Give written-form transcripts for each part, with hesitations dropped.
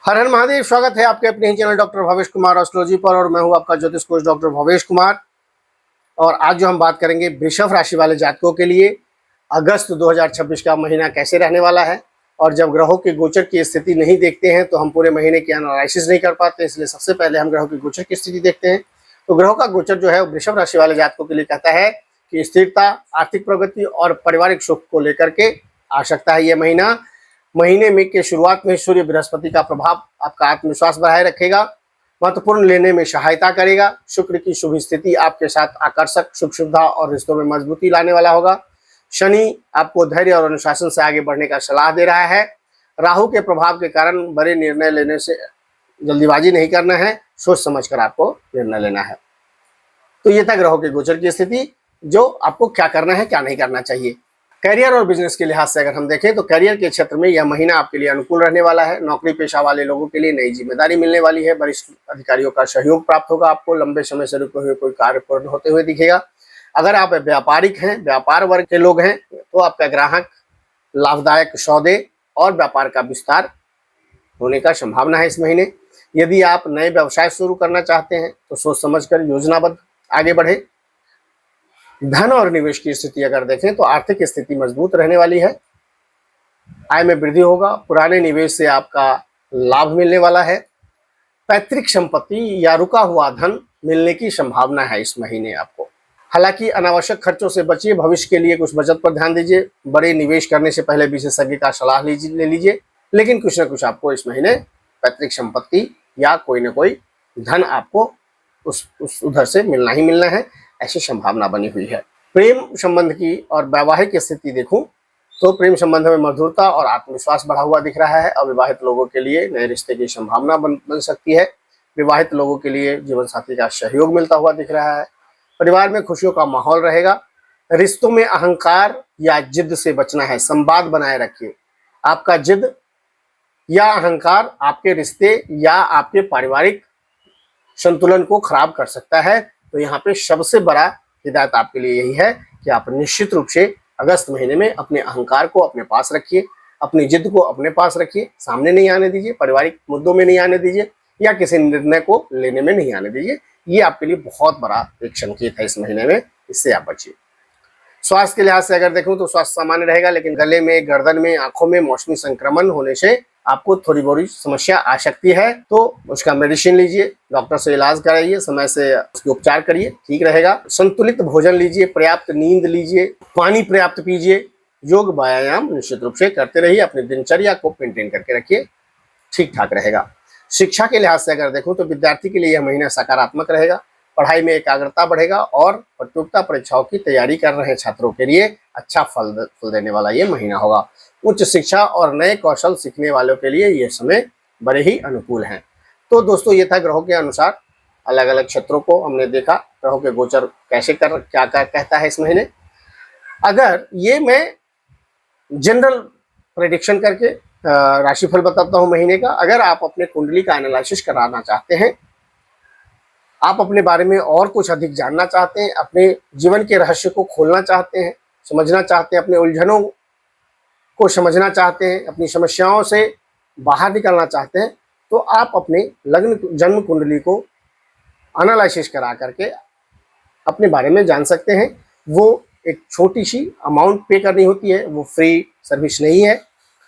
हर हर महादेव। स्वागत है आपके अपने ही channel doctor Bhavesh Kumar astrology पर, और मैं हूं आपका ज्योतिष कोच डॉक्टर भवेश कुमार। और आज जो हम बात करेंगे वृषभ राशि वाले जातकों के लिए अगस्त 2026 का महीना कैसे रहने वाला है। और जब ग्रहों के गोचर की स्थिति नहीं देखते हैं तो हम पूरे महीने की एनालिसिस नहीं कर पाते, इसलिए सबसे पहले हम ग्रहों की गोचर की स्थिति देखते हैं। तो ग्रहों का गोचर जो है वृषभ राशि वाले जातकों के लिए कहता है कि स्थिरता, आर्थिक प्रगति और पारिवारिक सुख को लेकर के आ सकता है। यह महीने में के शुरुआत में सूर्य बृहस्पति का प्रभाव आपका आत्मविश्वास बढ़ाए रखेगा, महत्वपूर्ण लेने में सहायता करेगा। शुक्र की शुभ स्थिति आपके साथ आकर्षक सुख सुविधा और रिश्तों में मजबूती लाने वाला होगा। शनि आपको धैर्य और अनुशासन से आगे बढ़ने का सलाह दे रहा है। राहु के प्रभाव के कारण बड़े निर्णय लेने से जल्दीबाजी नहीं करना है, सोच समझकर आपको निर्णय लेना है। तो ये था ग्रहों के गोचर की स्थिति, जो आपको क्या करना है क्या नहीं करना चाहिए। करियर और बिजनेस के लिहाज से अगर हम देखें तो करियर के क्षेत्र में यह महीना आपके लिए अनुकूल रहने वाला है। नौकरी पेशा वाले लोगों के लिए नई जिम्मेदारी मिलने वाली है। वरिष्ठ अधिकारियों का सहयोग प्राप्त होगा। आपको लंबे समय से रुके हुए कोई कार्य पूर्ण होते हुए दिखेगा। अगर आप व्यापारिक हैं, व्यापार वर्ग के लोग हैं, तो आपका ग्राहक लाभदायक सौदे और व्यापार का विस्तार होने का संभावना है इस महीने। यदि आप नए व्यवसाय शुरू करना चाहते हैं तो सोच समझकर योजनाबद्ध आगे बढ़े। धन और निवेश की स्थिति अगर देखें तो आर्थिक स्थिति मजबूत रहने वाली है। आय में वृद्धि होगा। पुराने निवेश से आपका लाभ मिलने वाला है। पैतृक संपत्ति या रुका हुआ धन मिलने की संभावना है इस महीने आपको। हालांकि अनावश्यक खर्चों से बचिए। भविष्य के लिए कुछ बचत पर ध्यान दीजिए। बड़े निवेश करने से पहले विशेषज्ञ का सलाह ले लीजिए। लेकिन कुछ न कुछ आपको इस महीने पैतृक संपत्ति या कोई न कोई धन आपको उस उधर से मिलना ही मिलना है, ऐसी संभावना बनी हुई है। प्रेम संबंध की और वैवाहिक स्थिति देखूं तो प्रेम संबंध में मधुरता और आत्मविश्वास बढ़ा हुआ दिख रहा है। अविवाहित लोगों के लिए नए रिश्ते की संभावना बन सकती है। विवाहित लोगों के लिए जीवन साथी का सहयोग मिलता हुआ दिख रहा है। परिवार में खुशियों का माहौल रहेगा। रिश्तों में अहंकार या जिद से बचना है। संवाद बनाए रखिए। आपका जिद या अहंकार आपके रिश्ते या आपके पारिवारिक संतुलन को खराब कर सकता है। तो यहाँ पे सबसे बड़ा हिदायत आपके लिए यही है कि आप निश्चित रूप से अगस्त महीने में अपने अहंकार को अपने पास रखिए, अपनी जिद को अपने पास रखिए, सामने नहीं आने दीजिए, पारिवारिक मुद्दों में नहीं आने दीजिए या किसी निर्णय को लेने में नहीं आने दीजिए। ये आपके लिए बहुत बड़ा एक संकेत है इस महीने में, इससे आप बचिए। स्वास्थ्य के लिहाज से अगर देखूं तो स्वास्थ्य सामान्य रहेगा, लेकिन गले में, गर्दन में, आंखों में मौसमी संक्रमण होने से आपको थोड़ी बहुत समस्या आ सकती है। तो उसका मेडिसिन लीजिए, डॉक्टर से इलाज कराइए, समय से उसके उपचार करिए, ठीक रहेगा। संतुलित भोजन लीजिए, पर्याप्त नींद लीजिए, पानी पर्याप्त पीजिए, योग व्यायाम निश्चित रूप से करते रहिए। अपनी दिनचर्या को मेंटेन करके रखिए, ठीक ठाक रहेगा। शिक्षा के लिहाज से अगर देखूं तो विद्यार्थी के लिए यह महीना सकारात्मक रहेगा। पढ़ाई में एकाग्रता बढ़ेगा और प्रतियोगिता परीक्षाओं की तैयारी कर रहे छात्रों के लिए अच्छा फल देने वाला ये महीना होगा। उच्च शिक्षा और नए कौशल सीखने वालों के लिए ये समय बड़े ही अनुकूल हैं। तो दोस्तों, ये था ग्रहों के अनुसार अलग अलग क्षेत्रों को हमने देखा, ग्रहों के गोचर कैसे क्या कहता है इस महीने। अगर ये मैं जनरल प्रेडिक्शन करके राशिफल बताता हूँ महीने का। अगर आप अपने कुंडली का एनालिसिस कराना चाहते हैं, आप अपने बारे में और कुछ अधिक जानना चाहते हैं, अपने जीवन के रहस्य को खोलना चाहते हैं, समझना चाहते हैं, अपने उलझनों को समझना चाहते हैं, अपनी समस्याओं से बाहर निकलना चाहते हैं, तो आप अपने लग्न जन्म कुंडली को एनालिसिस करा करके अपने बारे में जान सकते हैं। वो एक छोटी सी अमाउंट पे करनी होती है, वो फ्री सर्विस नहीं है।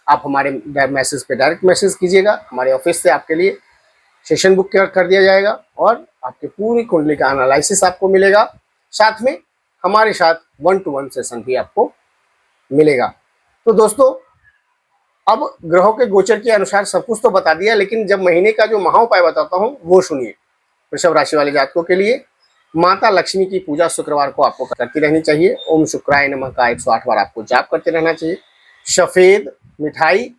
आप हमारे मैसेज पे डायरेक्ट मैसेज कीजिएगा, हमारे ऑफिस से आपके लिए सेशन बुक कर दिया जाएगा और आपकी पूरी कुंडली का एनालिसिस आपको मिलेगा। साथ में हमारे साथ 1-to-1 सेशन भी आपको मिलेगा। तो दोस्तों, अब ग्रहों के गोचर के अनुसार सब कुछ तो बता दिया, लेकिन जब महीने का जो महाउपाय बताता हूँ वो सुनिए। वृषभ राशि वाले जातकों के लिए माता लक्ष्मी की पूजा शुक्रवार को आपको करती रहनी चाहिए। ओम शुक्राय नमः का 108 बार आपको जाप करते रहना चाहिए। सफेद मिठाई,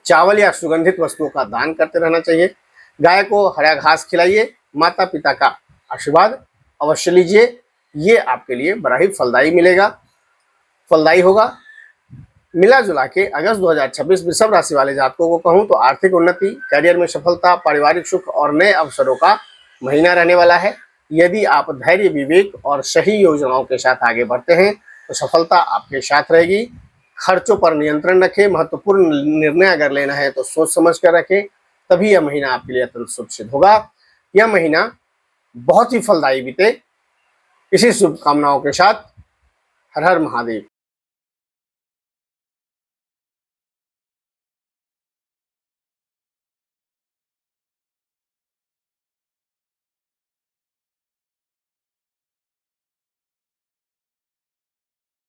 चावल या सुगंधित वस्तुओं का दान करते रहना चाहिए। गाय को हरा घास खिलाइए। माता पिता का आशीर्वाद अवश्य लीजिए। ये आपके लिए बड़ा ही फलदायी होगा। मिला जुला के अगस्त 2026 वृषभ राशि वाले जातकों को कहूं तो आर्थिक उन्नति, करियर में सफलता, पारिवारिक सुख और नए अवसरों का महीना रहने वाला है। यदि आप धैर्य, विवेक और सही योजनाओं के साथ आगे बढ़ते हैं तो सफलता आपके साथ रहेगी। खर्चों पर नियंत्रण रखें। महत्वपूर्ण निर्णय अगर लेना है तो सोच समझ कर रखें। तभी यह महीना आपके लिए अत्यंत शुभ सिद्ध होगा। यह महीना बहुत ही फलदायी बीते, इसी शुभकामनाओं के साथ हर हर महादेव।